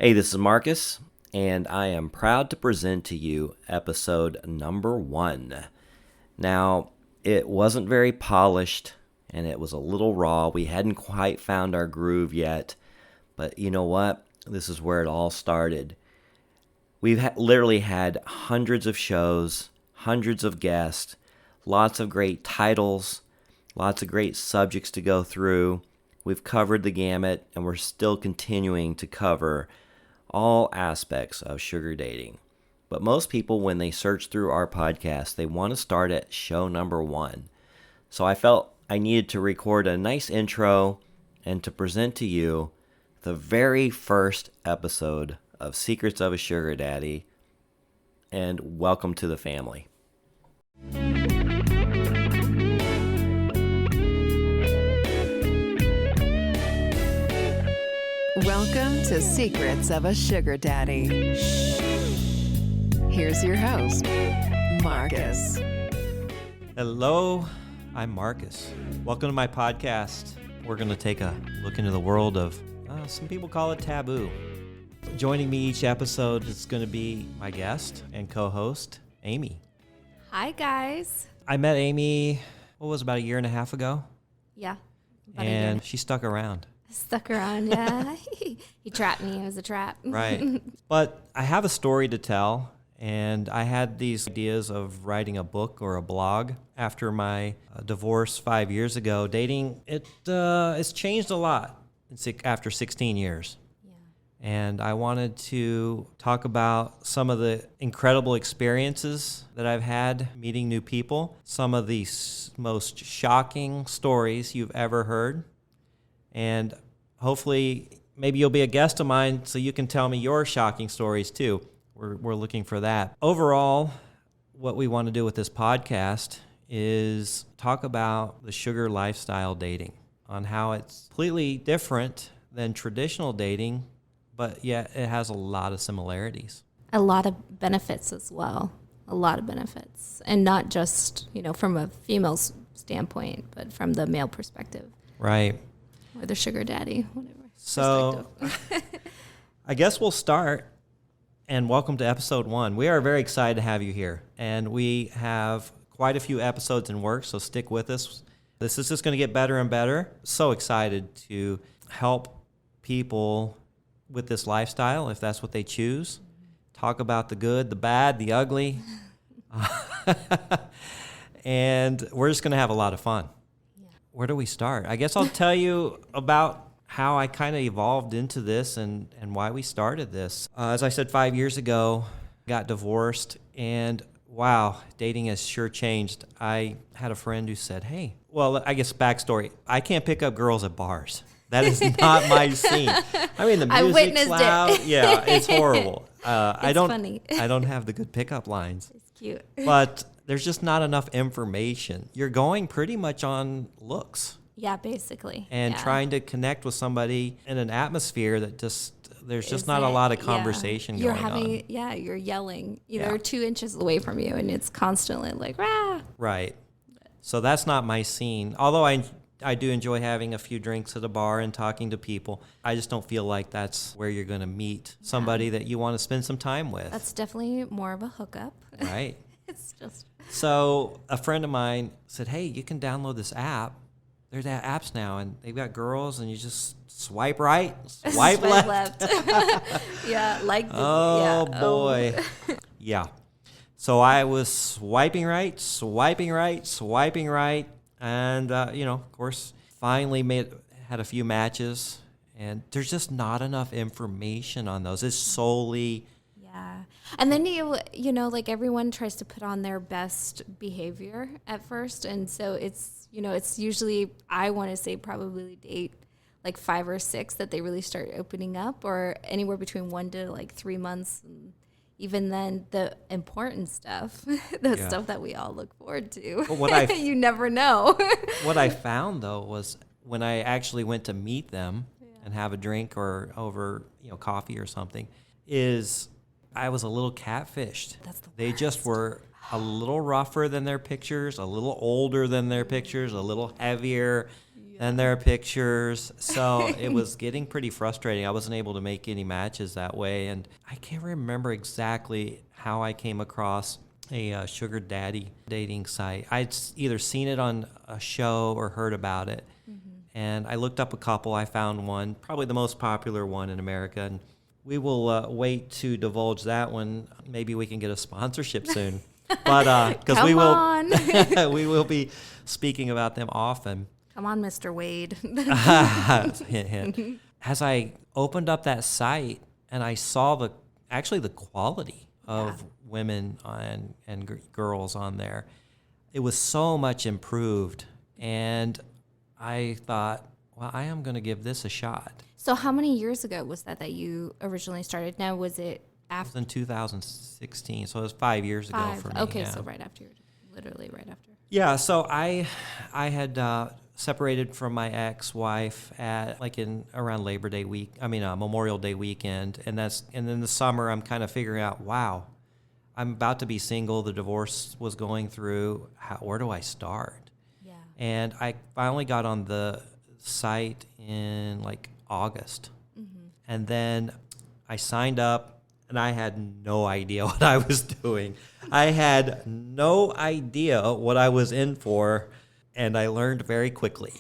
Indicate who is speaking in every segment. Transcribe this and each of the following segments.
Speaker 1: Hey, this is Marcus, and I am proud to present to you episode number 1. Now, it wasn't very polished, and it was a little raw. We hadn't quite found our groove yet, but you know what? This is where it all started. We've literally had hundreds of shows, hundreds of guests, lots of great titles, lots of great subjects to go through. We've covered the gamut, and we're still continuing to cover all aspects of sugar dating. But most people, when they search through our podcast, they want to start at show number 1. So I felt I needed to record a nice intro and to present to you the very first episode of Secrets of a Sugar Daddy, and welcome to the family.
Speaker 2: Welcome to Secrets of a Sugar Daddy. Here's your host, Marcus.
Speaker 1: Hello, I'm Marcus. Welcome to my podcast. We're going to take a look into the world of, some people call it taboo. Joining me each episode is going to be my guest and co-host, Amy.
Speaker 3: Hi, guys.
Speaker 1: I met Amy, about a year and a half ago?
Speaker 3: Yeah.
Speaker 1: And she stuck around.
Speaker 3: Stuck around, yeah. He trapped me. It was a trap.
Speaker 1: Right. But I have a story to tell, and I had these ideas of writing a book or a blog after my divorce 5 years ago. Dating, it's changed a lot after 16 years.
Speaker 3: Yeah.
Speaker 1: And I wanted to talk about some of the incredible experiences that I've had meeting new people, some of the most shocking stories you've ever heard. And hopefully, maybe you'll be a guest of mine so you can tell me your shocking stories too. We're looking for that. Overall, what we want to do with this podcast is talk about the sugar lifestyle dating, on how it's completely different than traditional dating, but yet it has a lot of similarities.
Speaker 3: A lot of benefits as well. A lot of benefits. And not just, from a female's standpoint, but from the male perspective.
Speaker 1: Right.
Speaker 3: Or the sugar daddy, whatever.
Speaker 1: So I guess we'll start, and welcome to episode 1. We are very excited to have you here, and we have quite a few episodes in work, so stick with us. This is just going to get better and better. So excited to help people with this lifestyle, if that's what they choose. Talk about the good, the bad, the ugly. And we're just going to have a lot of fun. Where do we start? I guess I'll tell you about how I kind of evolved into this and why we started this. As I said, 5 years ago, got divorced, and wow, dating has sure changed. I had a friend who said, hey, well, I guess backstory, I can't pick up girls at bars. That is not my scene. I mean, the music's loud. It. Yeah, it's horrible.
Speaker 3: Funny.
Speaker 1: I don't have the good pickup lines.
Speaker 3: It's cute.
Speaker 1: But there's just not enough information. You're going pretty much on looks.
Speaker 3: Yeah, basically.
Speaker 1: And trying to connect with somebody in an atmosphere that there's just not a lot of conversation going on.
Speaker 3: Yeah, you're yelling. They're 2 inches away from you, and it's constantly like, rah.
Speaker 1: Right. So that's not my scene. Although I do enjoy having a few drinks at a bar and talking to people. I just don't feel like that's where you're going to meet somebody that you want to spend some time with.
Speaker 3: That's definitely more of a hookup.
Speaker 1: Right.
Speaker 3: It's just...
Speaker 1: So a friend of mine said, hey, you can download this app. There's apps now, and they've got girls, and you just swipe right, swipe left.
Speaker 3: Yeah, like this.
Speaker 1: Oh, boy. Yeah. So I was swiping right, and, of course, finally had a few matches, and there's just not enough information on those. It's solely...
Speaker 3: Yeah. And then, like everyone tries to put on their best behavior at first. And so it's usually, I want to say probably date like 5 or 6 that they really start opening up, or anywhere between 1 to like 3 months. And even then, the important stuff, stuff that we all look forward to, you never know.
Speaker 1: What I found, though, was when I actually went to meet them and have a drink or over, coffee or something, is I was a little catfished.
Speaker 3: That's the worst.
Speaker 1: They just were a little rougher than their pictures, a little older than their pictures, a little heavier. And there are pictures. So it was getting pretty frustrating. I wasn't able to make any matches that way. And I can't remember exactly how I came across a sugar daddy dating site. I'd either seen it on a show or heard about it. And I looked up a couple. I found one, probably the most popular one in America. And we will wait to divulge that one. Maybe we can get a sponsorship soon. But because we will be speaking about them often.
Speaker 3: Come on, Mr. Wade.
Speaker 1: Hint, hint. As I opened up that site and I saw the quality of women and girls on there, it was so much improved. And I thought, well, I am going to give this a shot.
Speaker 3: So how many years ago was that you originally started? Now, was it after?
Speaker 1: It was in 2016, so it was 5 years ago for me.
Speaker 3: Okay,
Speaker 1: yeah.
Speaker 3: so literally right after.
Speaker 1: Yeah, so I had separated from my ex-wife at around Labor Day week. Memorial Day weekend, and then the summer I'm kind of figuring out, wow, I'm about to be single. The divorce was going through. Where do I start?
Speaker 3: Yeah.
Speaker 1: And I finally got on the site in August, and then I signed up, and I had no idea what I was doing. I had no idea what I was in for, and I learned very quickly.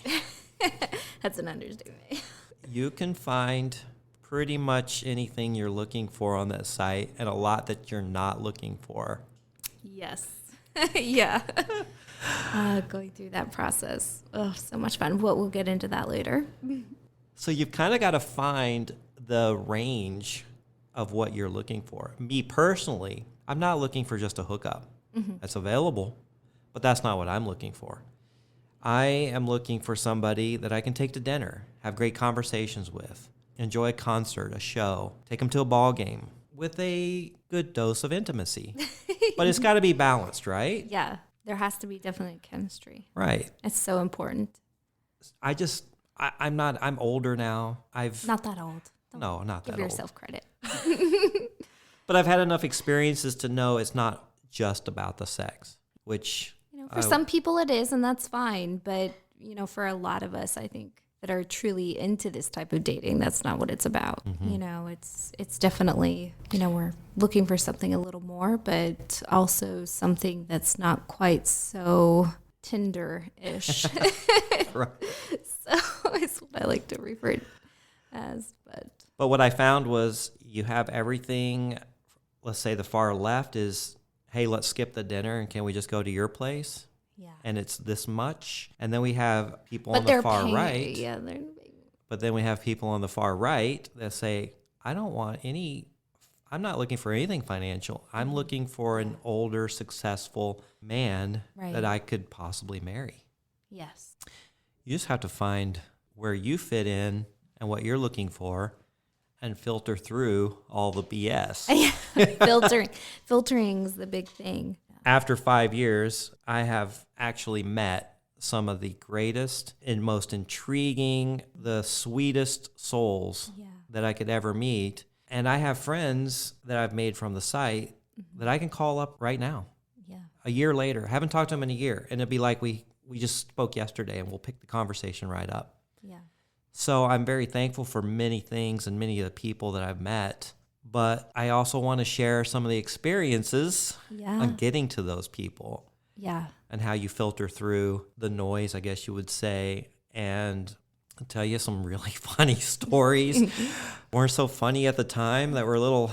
Speaker 3: That's an understatement.
Speaker 1: You can find pretty much anything you're looking for on that site, and a lot that you're not looking for.
Speaker 3: Yes. Yeah. Going through that process. Oh, so much fun. We'll get into that later.
Speaker 1: So you've kind of got to find the range of what you're looking for. Me personally, I'm not looking for just a hookup. That's available, but that's not what I'm looking for. I am looking for somebody that I can take to dinner, have great conversations with, enjoy a concert, a show, take them to a ball game with a good dose of intimacy. But it's got to be balanced, right?
Speaker 3: Yeah. There has to be definitely chemistry.
Speaker 1: Right.
Speaker 3: It's so important.
Speaker 1: I'm older now.
Speaker 3: Not that old.
Speaker 1: No, not that old.
Speaker 3: Give yourself credit.
Speaker 1: But I've had enough experiences to know it's not just about the sex, which...
Speaker 3: for some people it is, and that's fine. But, for a lot of us, I think, that are truly into this type of dating, that's not what it's about. It's definitely, we're looking for something a little more, but also something that's not quite so Tinder-ish.
Speaker 1: Right.
Speaker 3: So it's what I like to refer to as.
Speaker 1: But what I found was you have everything. Let's say the far left is, hey, let's skip the dinner and can we just go to your place?
Speaker 3: Yeah.
Speaker 1: And it's this much. And then we have people on the far right.
Speaker 3: Yeah, they're paying.
Speaker 1: But then we have people on the far right that say, I'm not looking for anything financial. I'm looking for an older, successful man that I could possibly marry.
Speaker 3: Yes.
Speaker 1: You just have to find where you fit in and what you're looking for and filter through all the BS.
Speaker 3: Filtering's the big thing.
Speaker 1: After 5 years, I have actually met some of the greatest and most intriguing, the sweetest souls that I could ever meet. And I have friends that I've made from the site that I can call up right now.
Speaker 3: Yeah.
Speaker 1: A year later. I haven't talked to them in a year. And it'd be like we just spoke yesterday and we'll pick the conversation right up.
Speaker 3: Yeah.
Speaker 1: So I'm very thankful for many things and many of the people that I've met. But I also want to share some of the experiences on getting to those people.
Speaker 3: Yeah.
Speaker 1: And how you filter through the noise, I guess you would say, and I'll tell you some really funny stories. Weren't so funny at the time, that were a little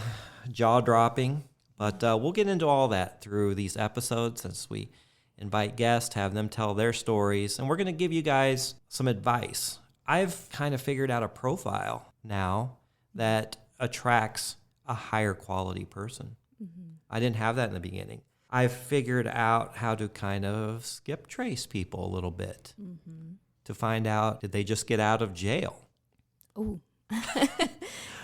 Speaker 1: jaw-dropping. But we'll get into all that through these episodes as we invite guests, have them tell their stories. And we're going to give you guys some advice. I've kind of figured out a profile now that attracts a higher quality person. I didn't have that in the beginning. I've figured out how to kind of skip trace people a little bit to find out, did they just get out of jail?
Speaker 3: Oh,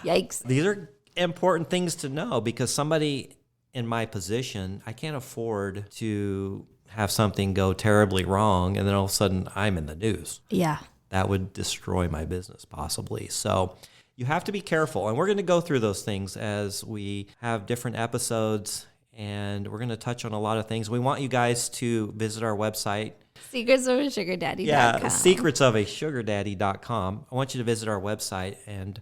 Speaker 3: yikes.
Speaker 1: These are important things to know because somebody in my position, I can't afford to have something go terribly wrong and then all of a sudden I'm in the news.
Speaker 3: Yeah.
Speaker 1: That would destroy my business possibly. So you have to be careful. And we're going to go through those things as we have different episodes, and we're going to touch on a lot of things. We want you guys to visit our website,
Speaker 3: secretsofasugardaddy.com.
Speaker 1: Yeah, secretsofasugardaddy.com. I want you to visit our website and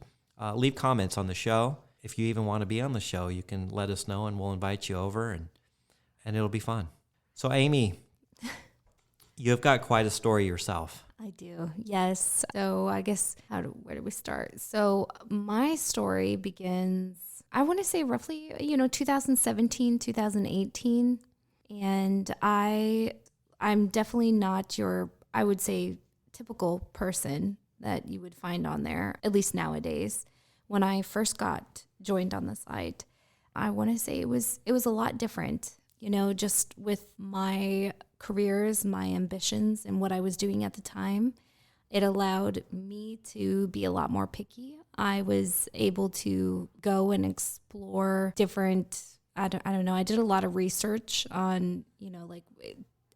Speaker 1: leave comments on the show. If you even want to be on the show, you can let us know, and we'll invite you over, and it'll be fun. So, Amy, you've got quite a story yourself.
Speaker 3: I do, yes. So I guess, where do we start? So my story begins, I want to say roughly, 2017, 2018. And I'm definitely not your, I would say, typical person that you would find on there, at least nowadays. When I first got joined on the site, I want to say it was a lot different, just with my careers, my ambitions, and what I was doing at the time. It allowed me to be a lot more picky. I was able to go and explore different, I don't know, I did a lot of research on, like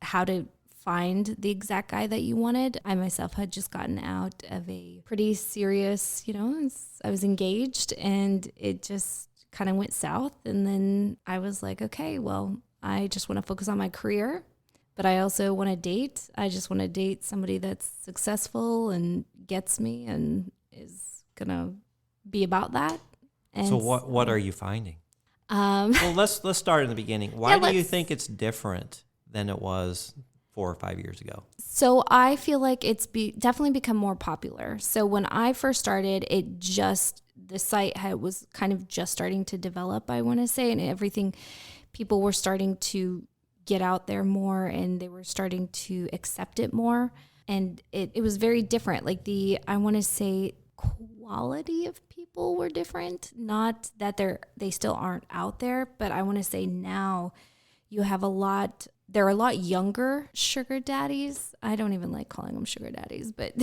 Speaker 3: how to find the exact guy that you wanted. I myself had just gotten out of a pretty serious, I was engaged, and it just kind of went south. And then I was like, okay, well, I just want to focus on my career, but I also want to date. I just want to date somebody that's successful and gets me and is going to be about that. And
Speaker 1: so what are you finding? Well, let's start in the beginning. Why do you think it's different than it was 4 or 5 years ago?
Speaker 3: So I feel like it's definitely become more popular. So when I first started, the site was kind of just starting to develop, I want to say, and people were starting to get out there more, and they were starting to accept it more. And it was very different. Like I want to say, quality of people were different. Not that they still aren't out there, but I want to say now you have there are a lot younger sugar daddies. I don't even like calling them sugar daddies, but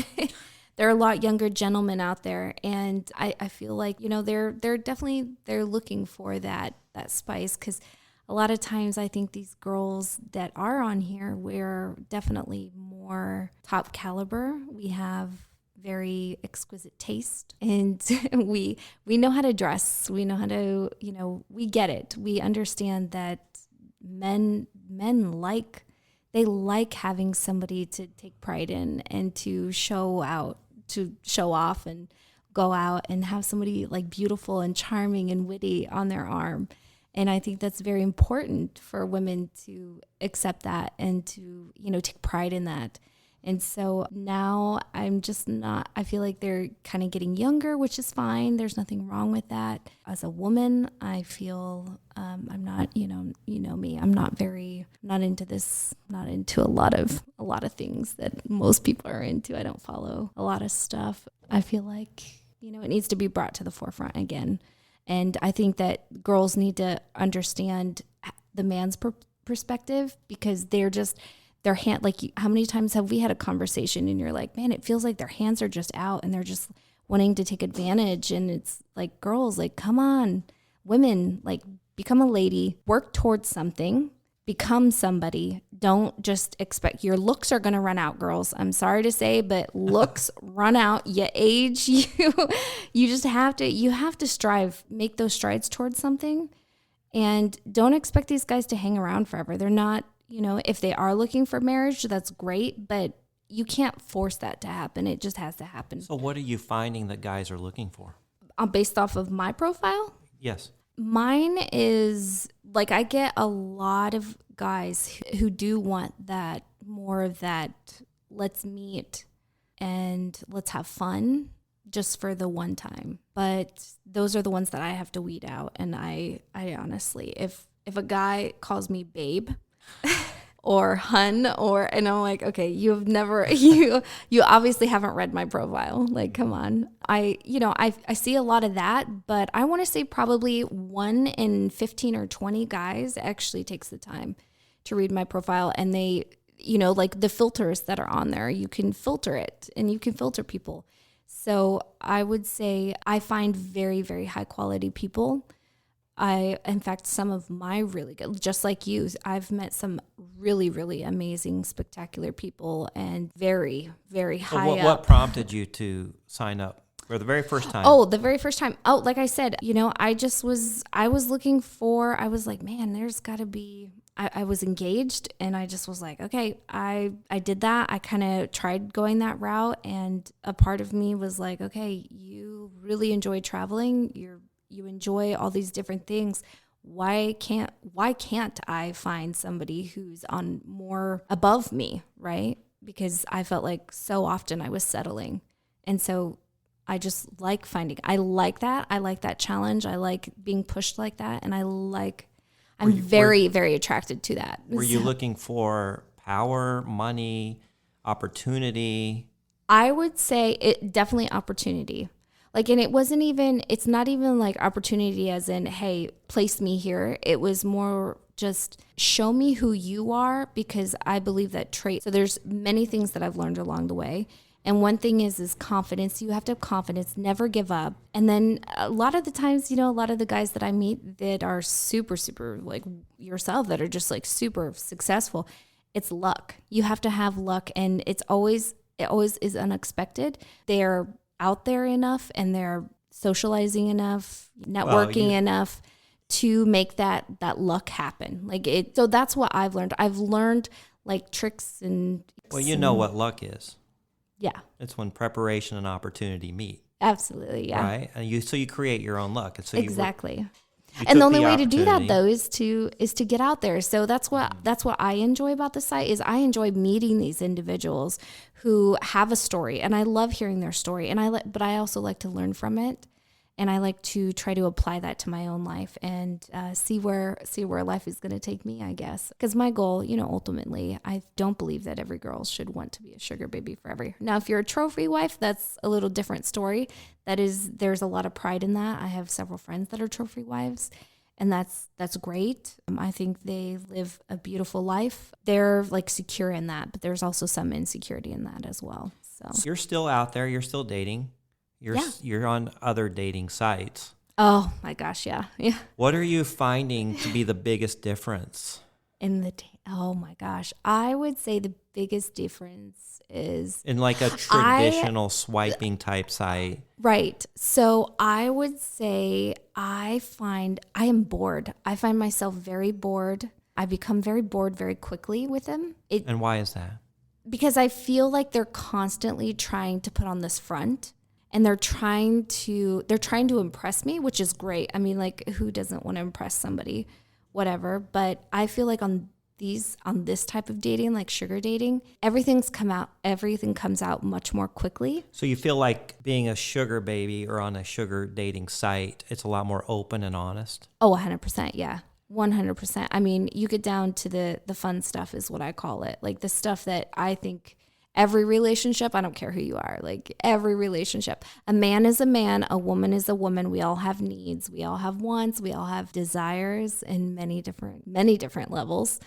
Speaker 3: there are a lot younger gentlemen out there. And I feel like, they're looking for that spice, because a lot of times I think these girls that are on here, we're definitely more top caliber. We have very exquisite taste, and we know how to dress. We know how to, we get it. We understand that men like having somebody to take pride in and to show off and go out and have somebody like beautiful and charming and witty on their arm. And I think that's very important for women to accept that and to, take pride in that. And so now I feel like they're kind of getting younger, which is fine. There's nothing wrong with that. As a woman, I feel I'm not, me, I'm not into this, not into a lot of things that most people are into. I don't follow a lot of stuff. I feel like, it needs to be brought to the forefront again. And I think that girls need to understand the man's perspective, because they're just, their hand, like, how many times have we had a conversation and you're like, man, it feels like their hands are just out and they're just wanting to take advantage. And it's like, girls, like, come on, women, like, become a lady, work towards something, become somebody. Don't just expect, your looks are going to run out, girls. I'm sorry to say, but looks run out. You age, you just have to strive, make those strides towards something. And don't expect these guys to hang around forever. They're not, if they are looking for marriage, that's great, but you can't force that to happen. It just has to happen.
Speaker 1: So what are you finding that guys are looking for?
Speaker 3: Based off of my profile?
Speaker 1: Yes.
Speaker 3: Mine is, like, I get a lot of guys who do want that, more of that, let's meet and let's have fun just for the one time. But those are the ones that I have to weed out. And I honestly, if a guy calls me babe or hun, and I'm like, okay, you obviously haven't read my profile. Like, come on. I see a lot of that, but I want to say probably 1 in 15 or 20 guys actually takes the time to read my profile. And they, like the filters that are on there, you can filter it and you can filter people. So I would say I find very, very high quality people. In fact, some of my really good, just like you, I've met some really, really amazing, spectacular people, and very, very high up.
Speaker 1: What prompted you to sign up for the very first time?
Speaker 3: Oh, the very first time. Oh, like I said, I was like, man, there's got to be I was engaged, and I just was like, okay, I did that. I kind of tried going that route, and a part of me was like, okay, you really enjoy traveling. You enjoy all these different things. Why can't I find somebody who's on more above me, right? Because I felt like so often I was settling. And so I just like I like that. I like that challenge. I like being pushed like that. And I'm very, very attracted to that.
Speaker 1: Were you looking for power, money, opportunity?
Speaker 3: I would say it definitely opportunity. Like, and it's not even like opportunity as in, hey, place me here. It was more just show me who you are, because I believe that trait. So there's many things that I've learned along the way. And one thing is confidence. You have to have confidence, never give up. And then a lot of the times, a lot of the guys that I meet that are super, super like yourself, that are just like super successful, it's luck. You have to have luck. And it always is unexpected. They're out there enough, and they're socializing enough, networking enough to make that luck happen. So that's what I've learned. I've learned like tricks and.
Speaker 1: Well, you know what luck is.
Speaker 3: Yeah.
Speaker 1: It's when preparation and opportunity meet.
Speaker 3: Absolutely. Yeah.
Speaker 1: Right. And you create your own luck. And so
Speaker 3: exactly. And the only way to do that though is to get out there. So that's what I enjoy about the site is I enjoy meeting these individuals who have a story, and I love hearing their story. But I also like to learn from it, and I like to try to apply that to my own life and see where life is going to take me, I guess. Because my goal, ultimately, I don't believe that every girl should want to be a sugar baby forever. Now, if you're a trophy wife, that's a little different story. There's a lot of pride in that. I have several friends that are trophy wives, and that's great. I think they live a beautiful life. They're like secure in that, but there's also some insecurity in that as well. So
Speaker 1: you're still out there. You're still dating. You're on other dating sites.
Speaker 3: Oh my gosh, yeah.
Speaker 1: What are you finding to be the biggest difference?
Speaker 3: Oh my gosh, I would say the biggest difference is
Speaker 1: in like a traditional swiping type site.
Speaker 3: Right. So I would say I am bored. I find myself very bored. I become very bored very quickly with them.
Speaker 1: And why is that?
Speaker 3: Because I feel like they're constantly trying to put on this front. And they're trying to impress me, which is great. I mean, like, who doesn't want to impress somebody, whatever. But I feel like on this type of dating, like sugar dating, everything comes out much more quickly.
Speaker 1: So you feel like being a sugar baby or on a sugar dating site, it's a lot more open and honest?
Speaker 3: Oh, 100%. Yeah. 100%. I mean, you get down to the fun stuff is what I call it. Like the stuff that I think every relationship, I don't care who you are, like every relationship, a man is a man, a woman is a woman. We all have needs. We all have wants. We all have desires in many different levels.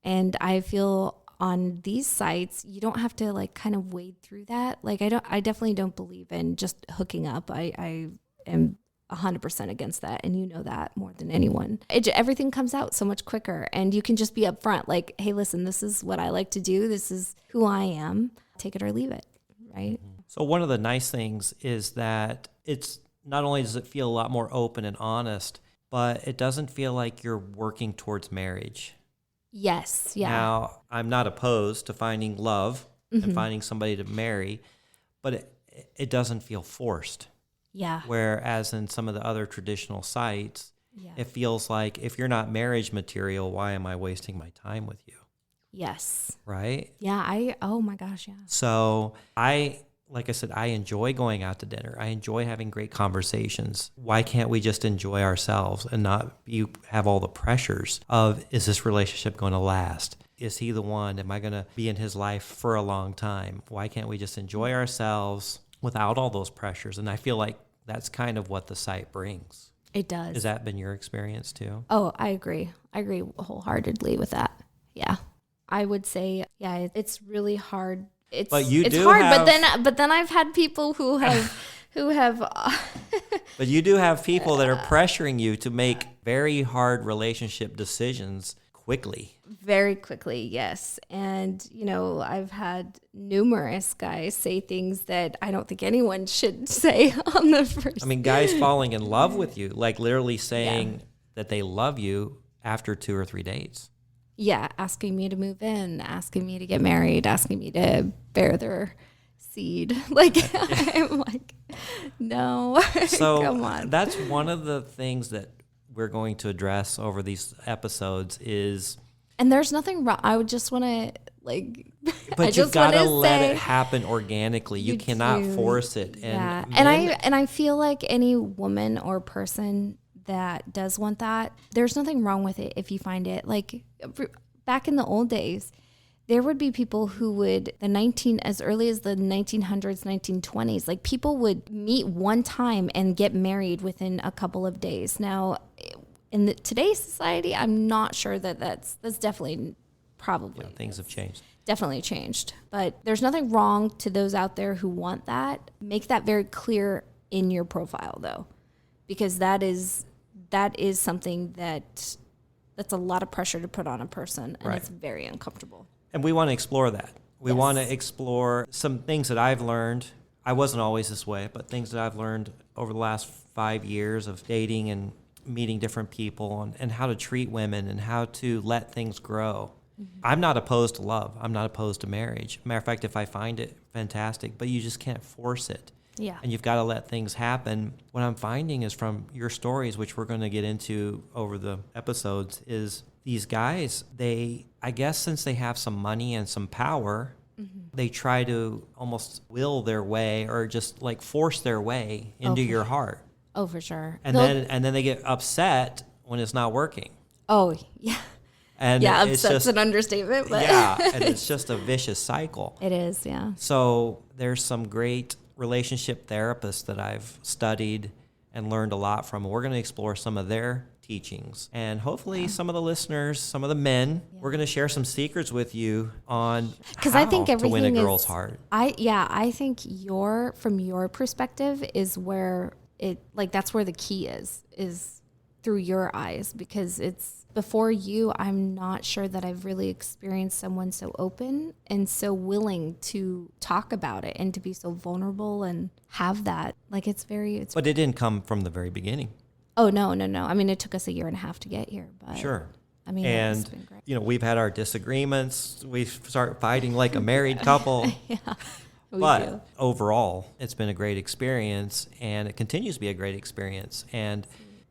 Speaker 3: And I feel on these sites, you don't have to like kind of wade through that. Like I definitely don't believe in just hooking up. I am 100% against that. And you know that more than anyone. Everything comes out so much quicker, and you can just be upfront like, hey, listen, this is what I like to do. This is who I am. Take it or leave it. Right.
Speaker 1: So one of the nice things is that it's not only does it feel a lot more open and honest, but it doesn't feel like you're working towards marriage.
Speaker 3: Yes. Yeah.
Speaker 1: Now, I'm not opposed to finding love and finding somebody to marry, but it doesn't feel forced.
Speaker 3: Yeah.
Speaker 1: Whereas in some of the other traditional sites, it feels like if you're not marriage material, why am I wasting my time with you?
Speaker 3: Yes.
Speaker 1: Right?
Speaker 3: Yeah. Oh my gosh. Yeah.
Speaker 1: So like I said, I enjoy going out to dinner. I enjoy having great conversations. Why can't we just enjoy ourselves and not have all the pressures of, is this relationship going to last? Is he the one? Am I going to be in his life for a long time? Why can't we just enjoy ourselves without all those pressures? And I feel like that's kind of what the site brings.
Speaker 3: It does.
Speaker 1: Has that been your experience too?
Speaker 3: Oh, I agree. I agree wholeheartedly with that. Yeah. I would say, yeah, it's really hard. It's hard, but then I've had people who have
Speaker 1: But you do have people that are pressuring you to make very hard relationship decisions quickly.
Speaker 3: Very quickly, yes. And, I've had numerous guys say things that I don't think anyone should say on the first.
Speaker 1: I mean, guys falling in love with you, like literally saying that they love you after 2 or 3 dates.
Speaker 3: Yeah, asking me to move in, asking me to get married, asking me to bear their seed. Like, I'm like, no,
Speaker 1: So
Speaker 3: come on.
Speaker 1: that's one of the things that we're going to address over these episodes is,
Speaker 3: And there's nothing wrong. I would just want to, like, I
Speaker 1: but you've
Speaker 3: just
Speaker 1: got to
Speaker 3: wanna
Speaker 1: let
Speaker 3: say,
Speaker 1: it happen organically. You cannot
Speaker 3: do.
Speaker 1: force it.
Speaker 3: Yeah.
Speaker 1: And
Speaker 3: And I feel like any woman or person that does want that, there's nothing wrong with it if you find it. Like, back in the old days, there would be people who would as early as the 1900s, 1920s, like people would meet one time and get married within a couple of days. Now, in today's society, I'm not sure that that's definitely probably
Speaker 1: things have changed.
Speaker 3: Definitely changed. But there's nothing wrong to those out there who want that. Make that very clear in your profile, though, because that is something that's a lot of pressure to put on a person, and it's very uncomfortable.
Speaker 1: And we want to explore that. We want to explore some things that I've learned. I wasn't always this way, but things that I've learned over the last 5 years of dating and meeting different people and how to treat women and how to let things grow. Mm-hmm. I'm not opposed to love. I'm not opposed to marriage. Matter of fact, if I find it, fantastic, but you just can't force it.
Speaker 3: Yeah.
Speaker 1: And you've got to let things happen. What I'm finding is from your stories, which we're going to get into over the episodes, is these guys, I guess since they have some money and some power, they try to almost will their way or just like force their way into your heart.
Speaker 3: Oh, for sure.
Speaker 1: And then they get upset when it's not working.
Speaker 3: Oh, yeah.
Speaker 1: And
Speaker 3: yeah,
Speaker 1: it's
Speaker 3: upset's
Speaker 1: just
Speaker 3: an understatement. But
Speaker 1: yeah, and it's just a vicious cycle.
Speaker 3: It is, yeah.
Speaker 1: So there's some great relationship therapists that I've studied and learned a lot from. We're going to explore some of their teachings. And hopefully some of the listeners, some of the men, we're going to share some secrets with you on how
Speaker 3: I think
Speaker 1: to win a girl's heart.
Speaker 3: I think from your perspective is where that's where the key is through your eyes, because it's before you, I'm not sure that I've really experienced someone so open and so willing to talk about it and to be so vulnerable and have that. Like
Speaker 1: But it didn't come from the very beginning.
Speaker 3: Oh, no. I mean, it took us 1.5 years to get here, but
Speaker 1: sure.
Speaker 3: I mean, it's been great.
Speaker 1: We've had our disagreements. We start fighting like a married couple. But overall, it's been a great experience, and it continues to be a great experience. And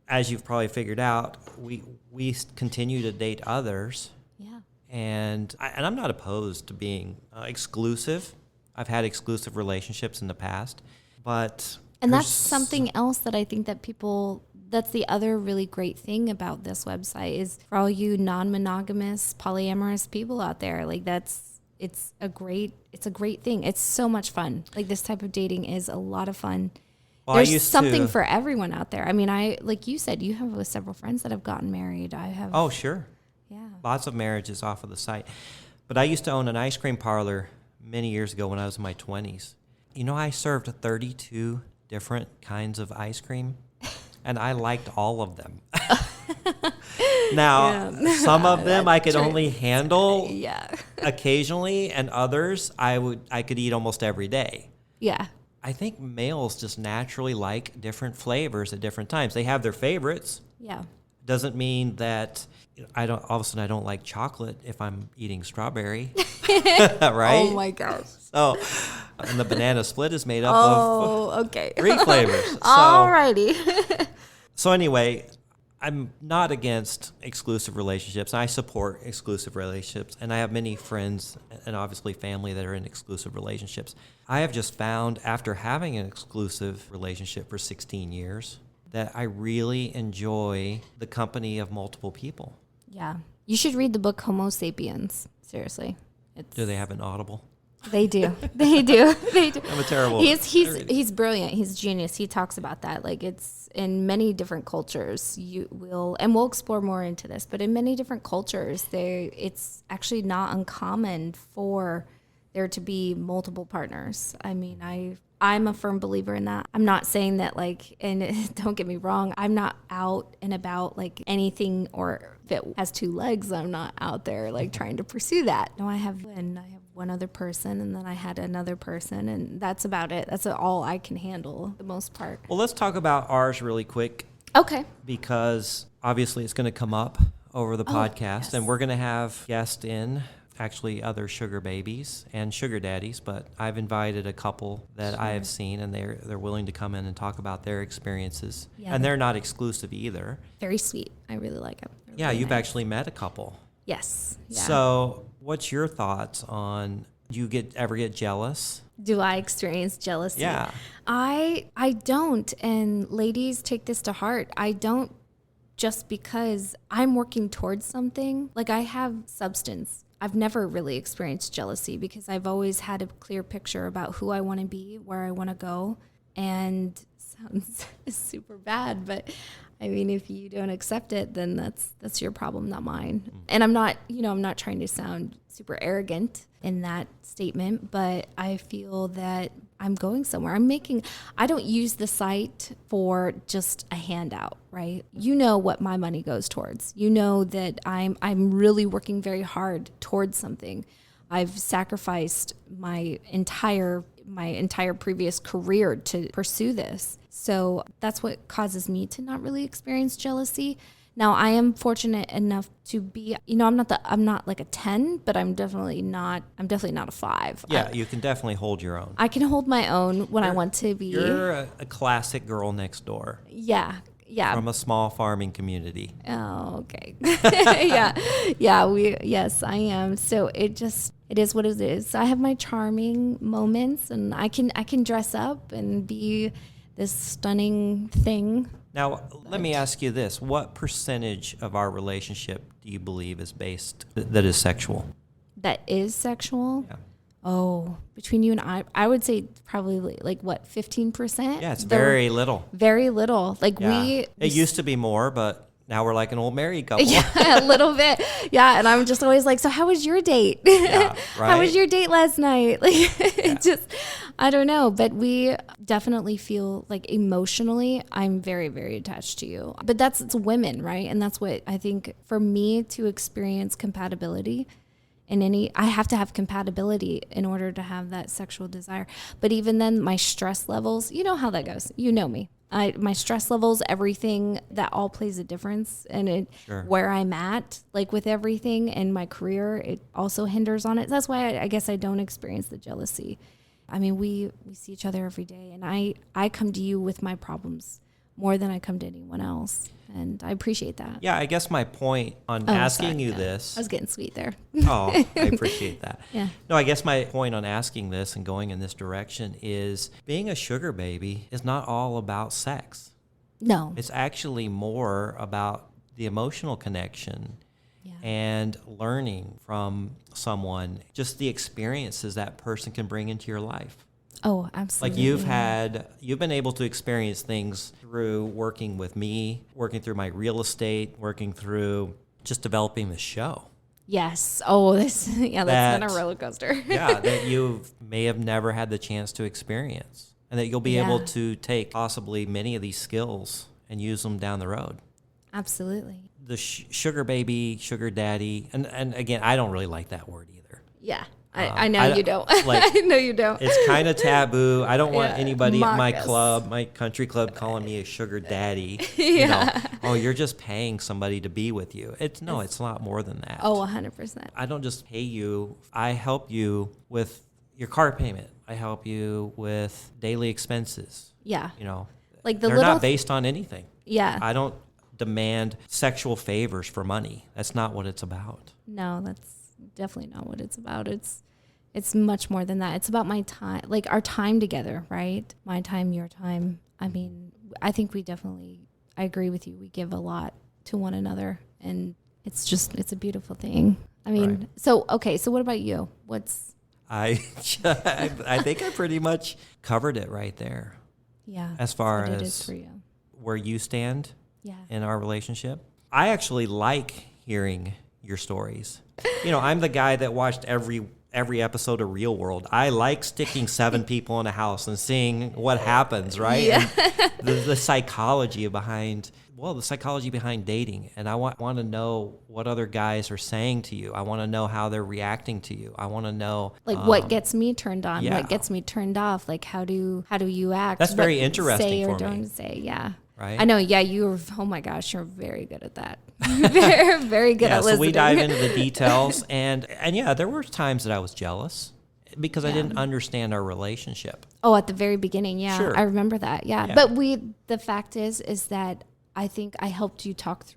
Speaker 1: as you've probably figured out, we continue to date others.
Speaker 3: Yeah.
Speaker 1: And I'm not opposed to being exclusive. I've had exclusive relationships in the past, but
Speaker 3: that's something else that I think that people. That's the other really great thing about this website is for all you non-monogamous, polyamorous people out there. Like it's a great thing. It's so much fun. Like this type of dating is a lot of fun. Well, there's something for everyone out there. I mean, like you said, you have several friends that have gotten married. I have.
Speaker 1: Oh, sure.
Speaker 3: Yeah.
Speaker 1: Lots of marriages off of the site. But I used to own an ice cream parlor many years ago when I was in my 20s. I served 32 different kinds of ice cream, and I liked all of them. Now, some of them I could only handle occasionally, and others I could eat almost every day.
Speaker 3: Yeah.
Speaker 1: I think males just naturally like different flavors at different times. They have their favorites.
Speaker 3: Yeah.
Speaker 1: Doesn't mean that all of a sudden I don't like chocolate if I'm eating strawberry. Right?
Speaker 3: Oh my gosh.
Speaker 1: So, and the banana split is made up of 3 flavors. So,
Speaker 3: alrighty.
Speaker 1: So anyway, I'm not against exclusive relationships. I support exclusive relationships, and I have many friends and obviously family that are in exclusive relationships. I have just found after having an exclusive relationship for 16 years that I really enjoy the company of multiple people.
Speaker 3: Yeah. You should read the book Homo Sapiens. Seriously.
Speaker 1: Do they have an Audible?
Speaker 3: They do. They do.
Speaker 1: I'm a terrible.
Speaker 3: He's brilliant. He's genius. He talks about that. Like it's in many different cultures. We'll explore more into this, but in many different cultures, it's actually not uncommon for there to be multiple partners. I mean, I'm a firm believer in that. I'm not saying that and don't get me wrong, I'm not out and about like anything, or if it has 2 legs, I'm not out there like trying to pursue that. No, I have one other person, and then I had another person, and that's about it. That's all I can handle for the most part.
Speaker 1: Well, let's talk about ours really quick.
Speaker 3: Okay.
Speaker 1: Because obviously it's going to come up
Speaker 4: over the podcast,
Speaker 3: yes.
Speaker 4: and we're going to have guests in, actually other sugar babies and sugar daddies, but I've invited a couple that I have seen, and they're willing to come in and talk about their experiences.
Speaker 3: Yeah,
Speaker 4: and they're not exclusive either.
Speaker 3: Very sweet. I really like them. They're
Speaker 4: Yeah,
Speaker 3: really
Speaker 4: you've
Speaker 3: nice.
Speaker 4: actually met a couple.
Speaker 3: Yes. Yeah.
Speaker 4: So what's your thoughts on, do you ever get jealous?
Speaker 3: Do I experience jealousy?
Speaker 4: Yeah.
Speaker 3: I don't. And ladies, take this to heart. I don't, just because I'm working towards something. Like, I have substance. I've never really experienced jealousy because I've always had a clear picture about who I want to be, where I want to go. And sounds super bad, but I mean, if you don't accept it, then that's your problem, not mine. And I'm not trying to sound super arrogant in that statement, but I feel that I'm going somewhere. I don't use the site for just a handout, right? You know what my money goes towards. You know that I'm really working very hard towards something. I've sacrificed my entire previous career to pursue this. So that's what causes me to not really experience jealousy. Now, I am fortunate enough to be, I'm not like a 10, but I'm definitely not a 5.
Speaker 4: Yeah, you can definitely hold your own.
Speaker 3: I can hold my own when I want to be.
Speaker 4: You're a classic girl next door.
Speaker 3: Yeah.
Speaker 4: From a small farming community.
Speaker 3: Oh, okay. Yes, I am. So it is what it is. I have my charming moments, and I can dress up and be this stunning thing.
Speaker 4: Now, let me ask you this. What percentage of our relationship do you believe is that is sexual?
Speaker 3: That is sexual?
Speaker 4: Yeah.
Speaker 3: Oh, between you and I would say probably like what, 15%?
Speaker 4: Yeah, it's very little.
Speaker 3: Very little. Like
Speaker 4: Yeah. It used to be more, but now we're like an old married couple.
Speaker 3: Yeah, a little bit. Yeah, and I'm just always like, so how was your date?
Speaker 4: Yeah, right?
Speaker 3: How was your date last night? Like, I don't know, but we definitely feel like emotionally, I'm very, very attached to you. But it's women, right? And that's what I think for me to experience compatibility I have to have compatibility in order to have that sexual desire. But even then, my stress levels, you know how that goes. You know me. My stress levels, everything, that all plays a difference. And where I'm at, like with everything and my career, it also hinders on it. That's why I guess I don't experience the jealousy. I mean, we see each other every day, and I come to you with my problems more than I come to anyone else. And I appreciate that.
Speaker 4: Yeah, I guess my point on asking you this.
Speaker 3: I was getting sweet there.
Speaker 4: Oh, I appreciate that.
Speaker 3: Yeah.
Speaker 4: No, I guess my point on asking this and going in this direction is being a sugar baby is not all about sex.
Speaker 3: No.
Speaker 4: It's actually more about the emotional connection and learning from someone, just the experiences that person can bring into your life.
Speaker 3: Oh, absolutely.
Speaker 4: Like you've been able to experience things through working with me, working through my real estate, working through just developing the show.
Speaker 3: Yes. Oh, that's been a roller coaster.
Speaker 4: Yeah, that you may have never had the chance to experience, and that you'll be able to take possibly many of these skills and use them down the road.
Speaker 3: Absolutely.
Speaker 4: The sugar baby, sugar daddy, and again, I don't really like that word either.
Speaker 3: Yeah. I know you don't.
Speaker 4: Like,
Speaker 3: I know you don't.
Speaker 4: It's kind of taboo. I don't want anybody at my
Speaker 3: us.
Speaker 4: club, my country club, calling me a sugar daddy. You know, oh, you're just paying somebody to be with you. It's a lot more than that.
Speaker 3: Oh, 100%.
Speaker 4: I don't just pay you. I help you with your car payment. I help you with daily expenses.
Speaker 3: Yeah.
Speaker 4: You know,
Speaker 3: like
Speaker 4: they're not based on anything.
Speaker 3: Yeah.
Speaker 4: I don't demand sexual favors for money. That's not what it's about.
Speaker 3: No, that's definitely not what it's about. It's much more than that. It's about my time, like our time together, right? My time, your time. I mean, I think I agree with you. We give a lot to one another, and it's a beautiful thing. I mean,
Speaker 4: Right.
Speaker 3: So what about you?
Speaker 4: I think I pretty much covered it right there.
Speaker 3: Yeah.
Speaker 4: As far
Speaker 3: what it
Speaker 4: as
Speaker 3: is for you.
Speaker 4: where you stand
Speaker 3: Yeah.
Speaker 4: in our relationship. I actually like hearing your stories. You know, I'm the guy that watched every episode of Real World. I like sticking 7 people in a house and seeing what happens, right?
Speaker 3: Yeah.
Speaker 4: And the psychology behind dating. And I want to know what other guys are saying to you. I want to know how they're reacting to you. I want to know
Speaker 3: what gets me turned on,
Speaker 4: yeah.
Speaker 3: what gets me turned off, like how do you act?
Speaker 4: That's very
Speaker 3: what
Speaker 4: interesting
Speaker 3: say or
Speaker 4: for me.
Speaker 3: don't say, yeah.
Speaker 4: right?
Speaker 3: I know. Yeah, oh my gosh, you're very good at that. Very, very good at listening.
Speaker 4: So we dive into the details. And yeah, there were times that I was jealous because I didn't understand our relationship.
Speaker 3: Oh, at the very beginning. Yeah.
Speaker 4: Sure.
Speaker 3: I remember that. Yeah. But the fact is that I think I helped you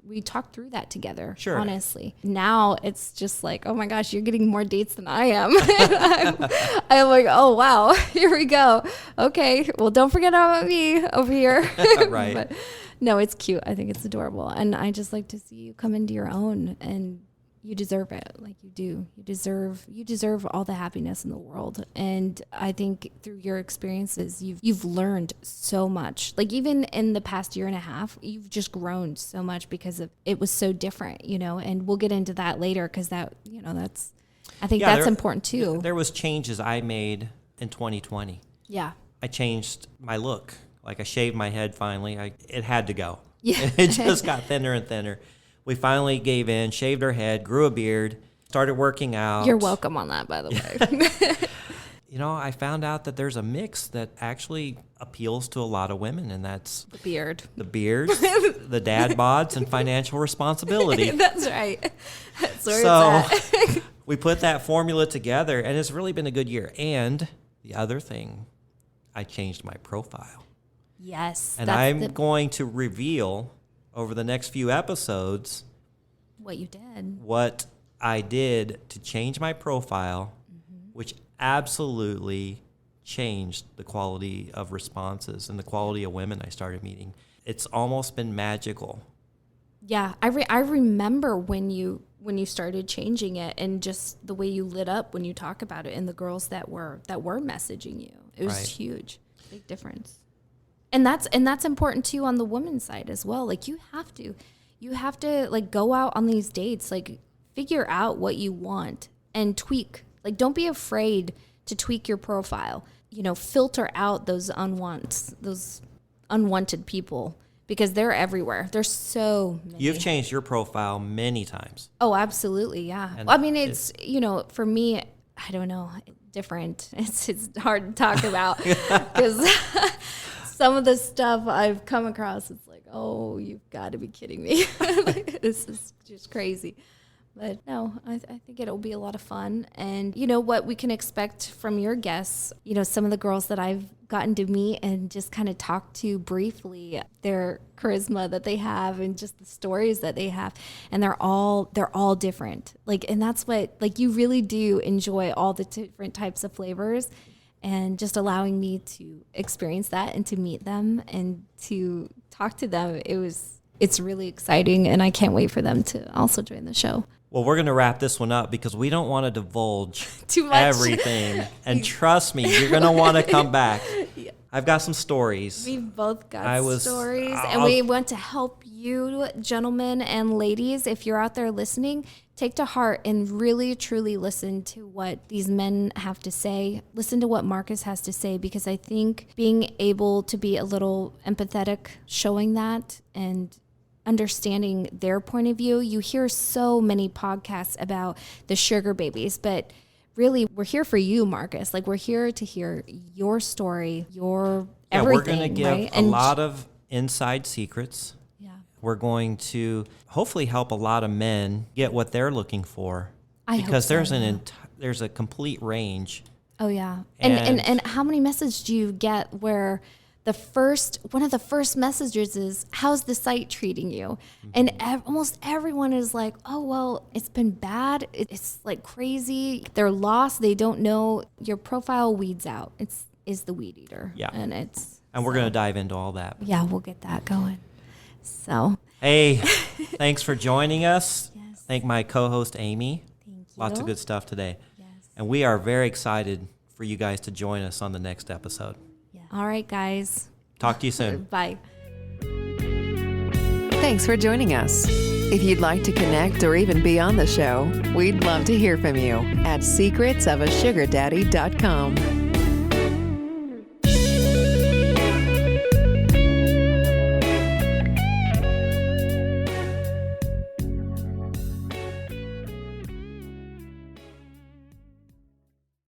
Speaker 3: we talked through that together.
Speaker 4: Sure.
Speaker 3: Honestly. Now it's just like, oh my gosh, you're getting more dates than I am. I'm like, oh wow, here we go. Okay. Well, don't forget about me over here.
Speaker 4: Right.
Speaker 3: But no, it's cute. I think it's adorable. And I just like to see you come into your own, and you deserve it. Like you do. You deserve all the happiness in the world. And I think through your experiences, you've learned so much. Like even in the past year and a half, you've just grown so much because it was so different, and we'll get into that later because I think that's important too.
Speaker 4: There was changes I made in 2020.
Speaker 3: Yeah.
Speaker 4: I changed my look. Like I shaved my head finally. It had to go.
Speaker 3: Yeah.
Speaker 4: It just got thinner and thinner. We finally gave in, shaved our head, grew a beard, started working out.
Speaker 3: You're welcome on that, by the way.
Speaker 4: I found out that there's a mix that actually appeals to a lot of women, and that's
Speaker 3: the beard,
Speaker 4: the dad bods, and financial responsibility.
Speaker 3: That's right. That's where it's at.
Speaker 4: We put that formula together, and it's really been a good year. And the other thing, I changed my profile.
Speaker 3: Yes.
Speaker 4: And I'm going to reveal over the next few episodes
Speaker 3: what you did,
Speaker 4: what I did to change my profile, which absolutely changed the quality of responses and the quality of women I started meeting. It's almost been magical.
Speaker 3: Yeah, I remember when you started changing it, and just the way you lit up when you talk about it, and the girls that were messaging you. It was huge, big difference. And that's important too on the woman's side as well. Like you have to like go out on these dates, like figure out what you want and tweak. Like don't be afraid to tweak your profile. Filter out those unwanted people, because they're everywhere. There's so many.
Speaker 4: You've changed your profile many times.
Speaker 3: Oh, absolutely, yeah.
Speaker 4: And
Speaker 3: I mean, it's for me, I don't know, different. It's hard to talk about because some of the stuff I've come across, it's like, oh, you've got to be kidding me. This is just crazy. But no, I think it'll be a lot of fun. And what we can expect from your guests, some of the girls that I've gotten to meet and just kind of talk to briefly, their charisma that they have and just the stories that they have. And they're all different. And that's what, you really do enjoy all the different types of flavors. And just allowing me to experience that and to meet them and to talk to them, it's really exciting, and I can't wait for them to also join the show.
Speaker 4: Well, we're going to wrap this one up because we don't want to divulge
Speaker 3: too much
Speaker 4: everything. And trust me, you're going to want to come back.
Speaker 3: Yeah.
Speaker 4: I've got some stories.
Speaker 3: We've both got stories, and we want to help you, gentlemen and ladies, if you're out there listening, take to heart and really, truly listen to what these men have to say. Listen to what Marcus has to say, because I think being able to be a little empathetic, showing that and understanding their point of view. You hear so many podcasts about the sugar babies, but really we're here for you, Marcus. We're here to hear your story, your everything.
Speaker 4: We're going to give a lot of inside secrets.
Speaker 3: Yeah.
Speaker 4: We're going to hopefully help a lot of men get what they're looking for. Because there's a complete range.
Speaker 3: Oh yeah. And how many messages do you get where one of the first messages is, how's the site treating you? Mm-hmm. And almost everyone is like, oh, well, it's been bad. It's crazy. They're lost. They don't know. Your profile weeds out. Is the weed eater.
Speaker 4: Yeah.
Speaker 3: And
Speaker 4: we're going to dive into all that.
Speaker 3: Yeah, we'll get that going. So.
Speaker 4: Hey, thanks for joining us.
Speaker 3: Yes.
Speaker 4: Thank my co-host, Amy.
Speaker 3: Thank you.
Speaker 4: Lots of good stuff today.
Speaker 3: Yes.
Speaker 4: And we are very excited for you guys to join us on the next episode.
Speaker 3: All right, guys.
Speaker 4: Talk to you soon.
Speaker 3: Bye.
Speaker 2: Thanks for joining us. If you'd like to connect or even be on the show, we'd love to hear from you at secretsofasugardaddy.com.